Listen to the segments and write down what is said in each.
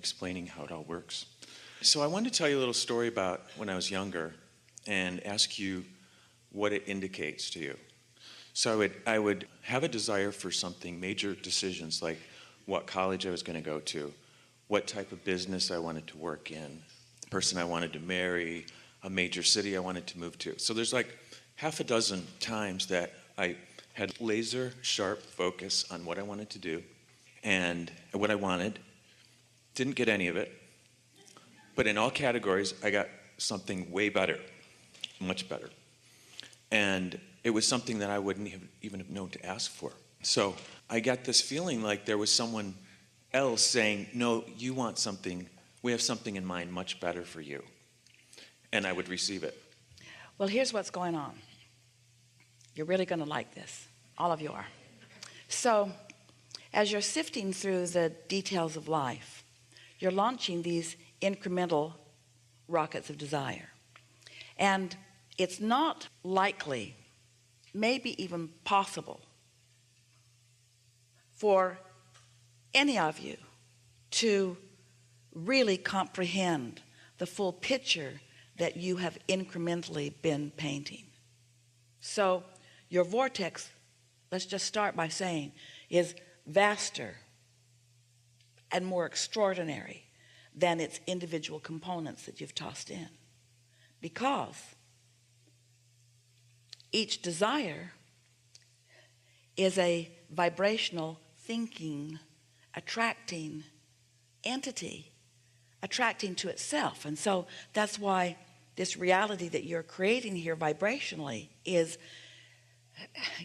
explaining how it all works. So I wanted to tell you a little story about when I was younger and ask you what it indicates to you. So I would have a desire for something, major decisions like what college I was going to go to, what type of business I wanted to work in, the person I wanted to marry, a major city I wanted to move to. So there's like half a dozen times that I had laser sharp focus on what I wanted to do and what I wanted. Didn't get any of it. But in all categories, I got something way better, much better. And it was something that I wouldn't even have known to ask for. So I got this feeling like there was someone else saying, no, you want something, we have something in mind much better for you. And I would receive it. Well, here's what's going on. You're really going to like this. All of you are. So as you're sifting through the details of life, you're launching these incremental rockets of desire. And it's not likely, maybe even possible, for any of you to really comprehend the full picture that you have incrementally been painting. So your vortex, let's just start by saying, is vaster and more extraordinary than its individual components that you've tossed in, because each desire is a vibrational thinking, attracting entity, attracting to itself. And so that's why this reality that you're creating here vibrationally is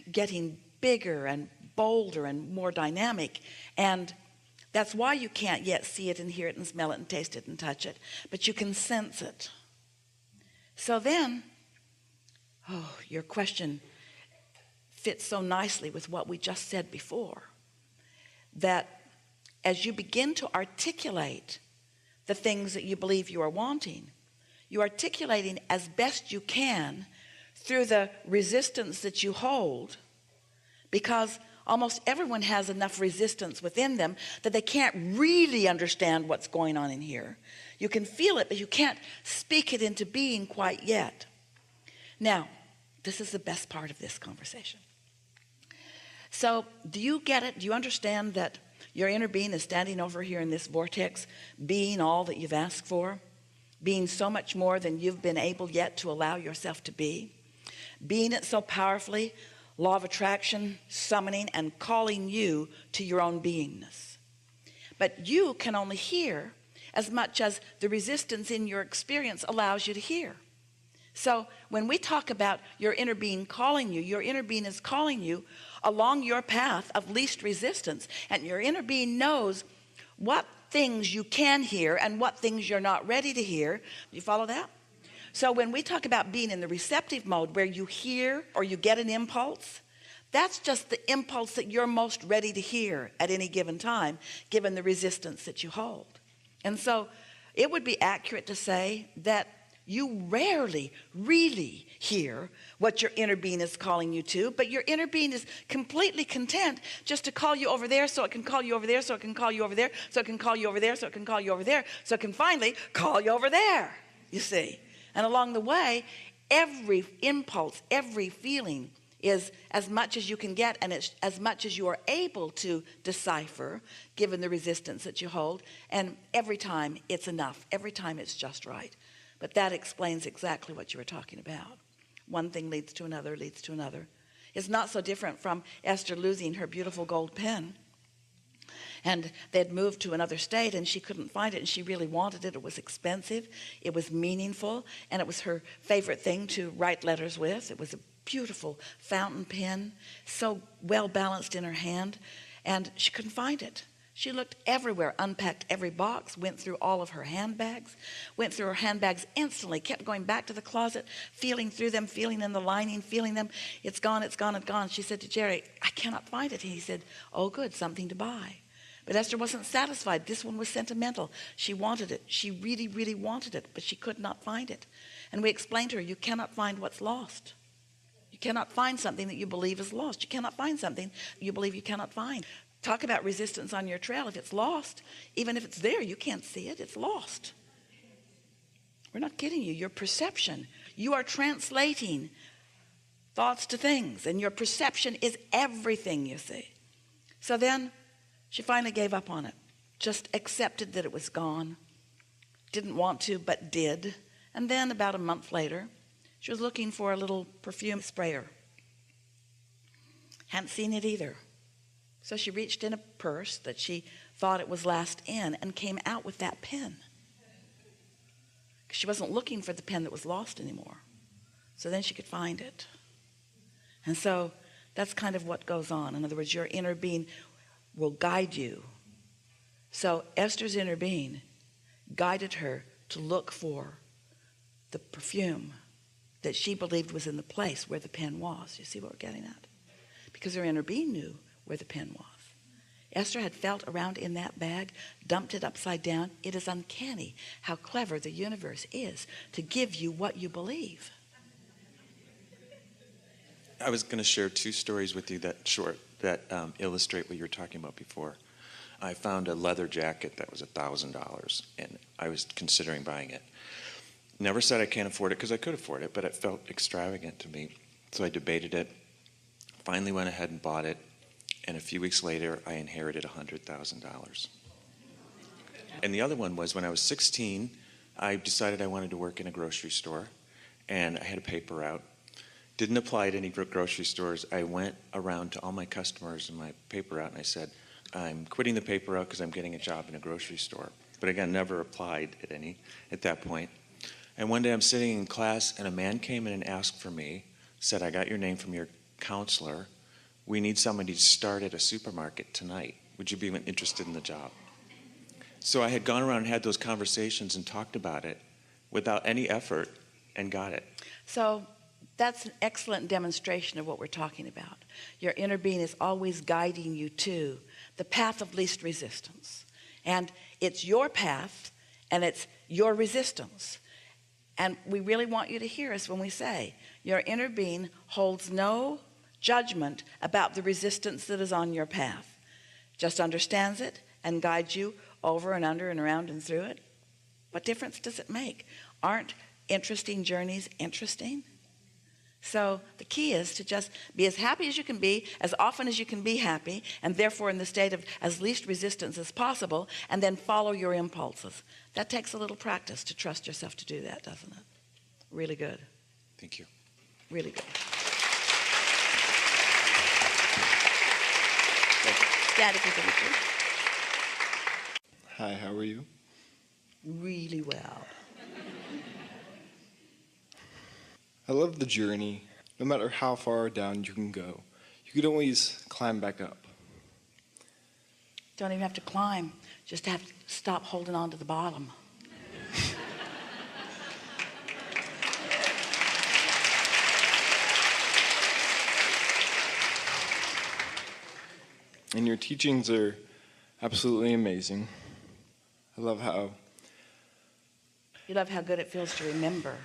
getting bigger and bolder and more dynamic. And that's why you can't yet see it and hear it and smell it and taste it and touch it, but you can sense it. So then, your question fits so nicely with what we just said before, that as you begin to articulate the things that you believe you are wanting, you're articulating as best you can through the resistance that you hold, because almost everyone has enough resistance within them that they can't really understand what's going on in here. You can feel it, but you can't speak it into being quite yet. Now, this is the best part of this conversation. So do you get it? Do you understand that your inner being is standing over here in this vortex, being all that you've asked for, being so much more than you've been able yet to allow yourself to be, being it so powerfully, law of attraction, summoning and calling you to your own beingness. But you can only hear as much as the resistance in your experience allows you to hear. So when we talk about your inner being calling you, your inner being is calling you along your path of least resistance, and your inner being knows what things you can hear and what things you're not ready to hear. Do you follow that? So when we talk about being in the receptive mode, where you hear or you get an impulse, that's just the impulse that you're most ready to hear at any given time, given the resistance that you hold. And so it would be accurate to say that you rarely really hear what your inner being is calling you to, but your inner being is completely content just to call you over there, so it can call you over there, so it can call you over there, so it can call you over there, so it can call you over there, so it can finally call you over there, you see. And along the way, every impulse, every feeling is as much as you can get, and it's as much as you are able to decipher, given the resistance that you hold. And every time it's enough, every time it's just right. But that explains exactly what you were talking about. One thing leads to another, leads to another. It's not so different from Esther losing her beautiful gold pen. And they'd moved to another state and she couldn't find it, and she really wanted it. It was expensive, it was meaningful, and it was her favorite thing to write letters with. It was a beautiful fountain pen, so well balanced in her hand, and she couldn't find it. She looked everywhere, unpacked every box, went through all of her handbags, went through her handbags instantly, kept going back to the closet, feeling through them, feeling in the lining, feeling them. It's gone, it's gone, it's gone. She said to Jerry, I cannot find it. And he said, oh good, something to buy. But Esther wasn't satisfied. This one was sentimental. She wanted it. She really, really wanted it, but she could not find it. And we explained to her, you cannot find what's lost. You cannot find something that you believe is lost. You cannot find something you believe you cannot find. Talk about resistance on your trail. If it's lost, even if it's there, you can't see it. It's lost. We're not kidding you. Your perception. You are translating thoughts to things, and your perception is everything, you see. So then she finally gave up on it. Just accepted that it was gone. Didn't want to, but did. And then about a month later, she was looking for a little perfume sprayer. Hadn't seen it either. So she reached in a purse that she thought it was last in and came out with that pen. She wasn't looking for the pen that was lost anymore. So then she could find it. And so that's kind of what goes on. In other words, your inner being will guide you. So Esther's inner being guided her to look for the perfume that she believed was in the place where the pen was. You see what we're getting at? Because her inner being knew where the pen was. Esther had felt around in that bag, dumped it upside down. It is uncanny how clever the universe is to give you what you believe. I was going to share two stories with you that illustrate what you were talking about before. I found a leather jacket that was $1,000, and I was considering buying it. Never said I can't afford it, because I could afford it, but it felt extravagant to me. So I debated it, finally went ahead and bought it, and a few weeks later, I inherited $100,000. And the other one was when I was 16, I decided I wanted to work in a grocery store, and I had a paper route. Didn't apply to any grocery stores. I went around to all my customers in my paper route, and I said, I'm quitting the paper route because I'm getting a job in a grocery store. But again, never applied at any at that point. And one day I'm sitting in class, and a man came in and asked for me, said, I got your name from your counselor. We need somebody to start at a supermarket tonight. Would you be interested in the job? So I had gone around and had those conversations and talked about it without any effort and got it. So that's an excellent demonstration of what we're talking about. Your inner being is always guiding you to the path of least resistance. And it's your path, and it's your resistance. And we really want you to hear us when we say, your inner being holds no judgment about the resistance that is on your path. Just understands it and guides you over and under and around and through it. What difference does it make? Aren't interesting journeys interesting? So the key is to just be as happy as you can be, as often as you can be happy, and therefore in the state of as least resistance as possible, and then follow your impulses. That takes a little practice to trust yourself to do that, doesn't it? Really good. Thank you. Really good. Daddy, thank you. Hi, how are you? Really well. I love the journey. No matter how far down you can go, you can always climb back up. Don't even have to climb. Just have to stop holding on to the bottom. And your teachings are absolutely amazing. I love how... You love how good it feels to remember.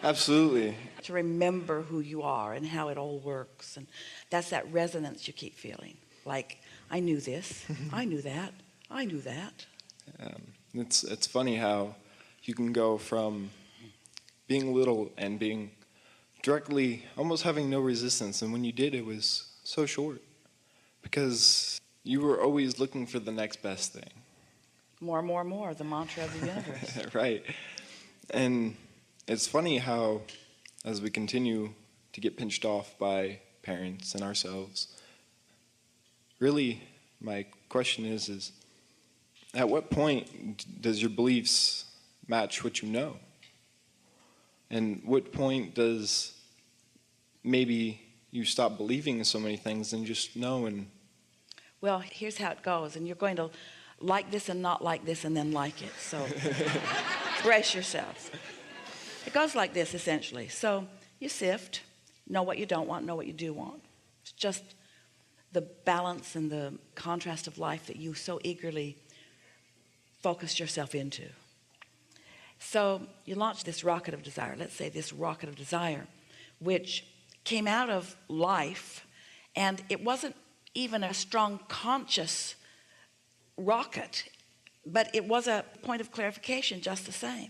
Absolutely. To remember who you are and how it all works. And that's that resonance you keep feeling. Like, I knew this, I knew that, I knew that. It's funny how you can go from being little and being directly, almost having no resistance. And when you did, it was so short. Because you were always looking for the next best thing. More, more, more, the mantra of the universe. Right. And it's funny how, as we continue to get pinched off by parents and ourselves, really my question is at what point does your beliefs match what you know? And what point does maybe you stop believing in so many things and just know? And well, here's how it goes, and you're going to like this and not like this and then like it. So brace yourself. It goes like this, essentially. So you sift, know what you don't want, know what you do want. It's just the balance and the contrast of life that you so eagerly focused yourself into. So you launched this rocket of desire, let's say this rocket of desire, which came out of life, and it wasn't even a strong conscious rocket, but it was a point of clarification just the same.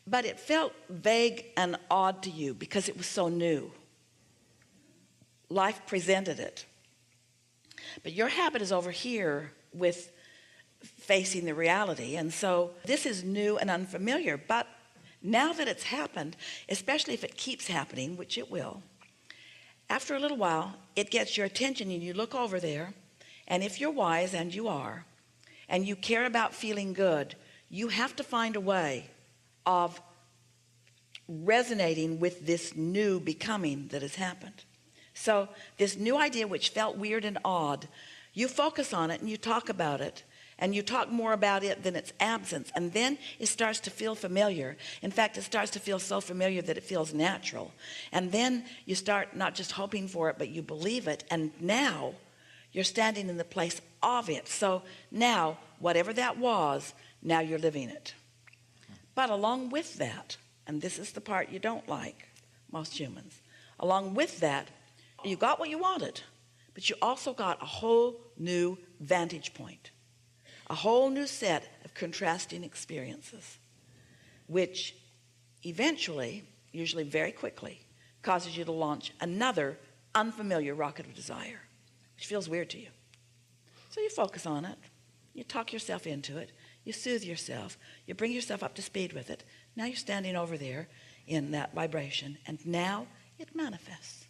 But it felt vague and odd to you because it was so new. Life presented it. But your habit is over here with facing the reality, and so this is new and unfamiliar. But now that it's happened, especially if it keeps happening, which it will, after a little while it gets your attention and you look over there, and if you're wise, and you are, and you care about feeling good, you have to find a way of resonating with this new becoming that has happened. So this new idea, which felt weird and odd, you focus on it and you talk about it, and you talk more about it than its absence, and then it starts to feel familiar. In fact, it starts to feel so familiar that it feels natural. And then you start not just hoping for it, but you believe it, and now you're standing in the place of it. So now, whatever that was, now you're living it. But along with that, and this is the part you don't like, most humans, along with that, you got what you wanted, but you also got a whole new vantage point, a whole new set of contrasting experiences, which eventually, usually very quickly, causes you to launch another unfamiliar rocket of desire, which feels weird to you. So you focus on it, you talk yourself into it, you soothe yourself, you bring yourself up to speed with it. Now you're standing over there in that vibration, and now it manifests.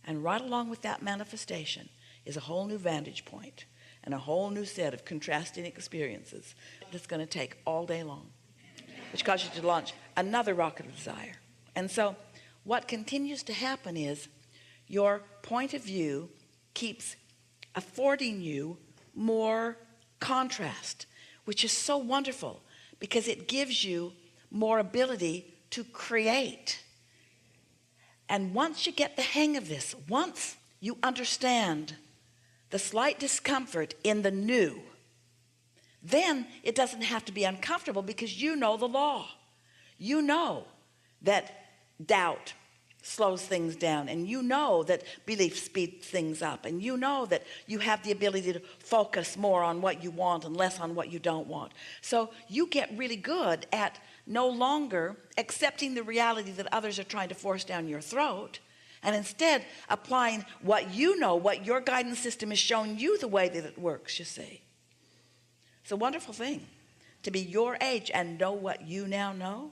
And right along with that manifestation is a whole new vantage point and a whole new set of contrasting experiences that's going to take all day long, which causes you to launch another rocket of desire. And so what continues to happen is your point of view keeps affording you more contrast, which is so wonderful because it gives you more ability to create. And once you get the hang of this, once you understand the slight discomfort in the new, then it doesn't have to be uncomfortable because you know the law. You know that doubt slows things down, and you know that belief speeds things up, and you know that you have the ability to focus more on what you want and less on what you don't want. So you get really good at no longer accepting the reality that others are trying to force down your throat, and instead applying what you know, what your guidance system has shown you the way that it works, you see. It's a wonderful thing to be your age and know what you now know.